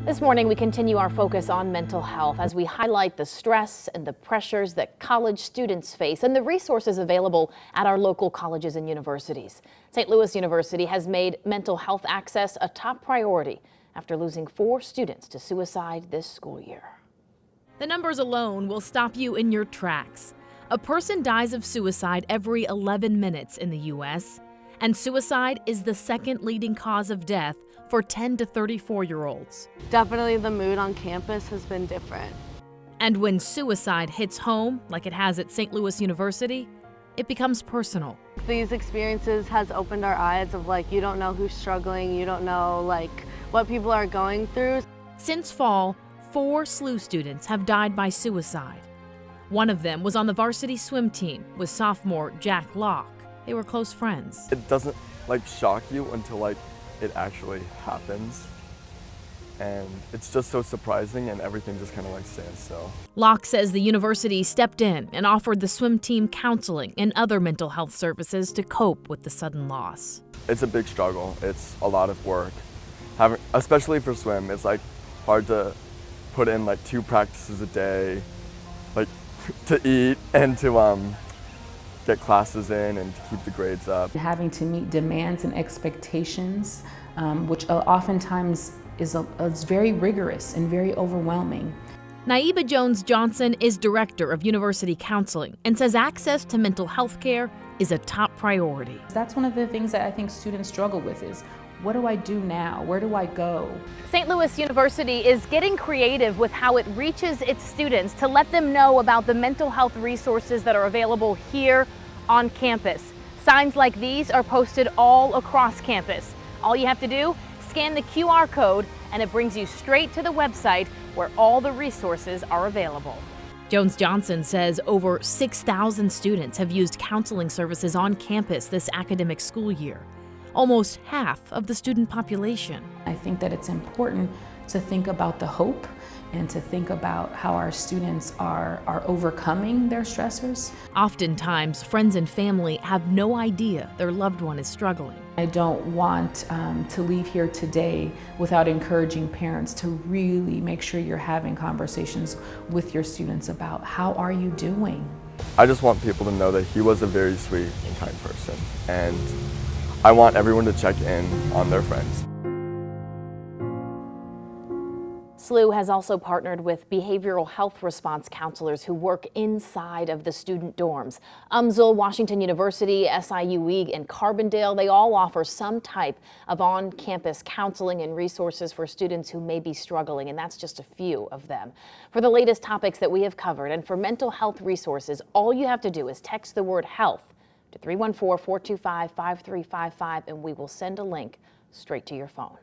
This morning, we continue our focus on mental health as we highlight the stress and the pressures that college students face and the resources available at our local colleges and universities. St. Louis University has made mental health access a top priority after losing 4 students to suicide this school year. The numbers alone will stop you in your tracks. A person dies of suicide every 11 minutes in the U.S., and suicide is the second leading cause of death for 10 to 34-year-olds. Definitely the mood on campus has been different. And when suicide hits home, like it has at St. Louis University, it becomes personal. These experiences has opened our eyes of you don't know who's struggling, you don't know what people are going through. Since fall, 4 SLU students have died by suicide. One of them was on the varsity swim team with sophomore Jack Locke. They were close friends. It doesn't shock you until it actually happens. And it's just so surprising and everything just kind of stands still. Locke says the university stepped in and offered the swim team counseling and other mental health services to cope with the sudden loss. It's a big struggle. It's a lot of work. Especially for swim, it's hard to put in 2 practices a day, to eat and to get classes in and to keep the grades up. Having to meet demands and expectations, which oftentimes is very rigorous and very overwhelming. Naiba Jones-Johnson is director of university counseling and says access to mental health care is a top priority. That's one of the things that I think students struggle with is, what do I do now? Where do I go? St. Louis University is getting creative with how it reaches its students to let them know about the mental health resources that are available here on campus. Signs like these are posted all across campus. All you have to do, scan the QR code and it brings you straight to the website where all the resources are available. Jones-Johnson says over 6,000 students have used counseling services on campus this academic school year, almost half of the student population. I think that it's important to think about the hope and to think about how our students are overcoming their stressors. Oftentimes, friends and family have no idea their loved one is struggling. I don't want to leave here today without encouraging parents to really make sure you're having conversations with your students about how are you doing. I just want people to know that he was a very sweet and kind person, and I want everyone to check in on their friends. SLU has also partnered with behavioral health response counselors who work inside of the student dorms. UMSL, Washington University, SIU, and Carbondale, they all offer some type of on-campus counseling and resources for students who may be struggling, and that's just a few of them. For the latest topics that we have covered and for mental health resources, all you have to do is text the word health to 314-425-5355 and we will send a link straight to your phone.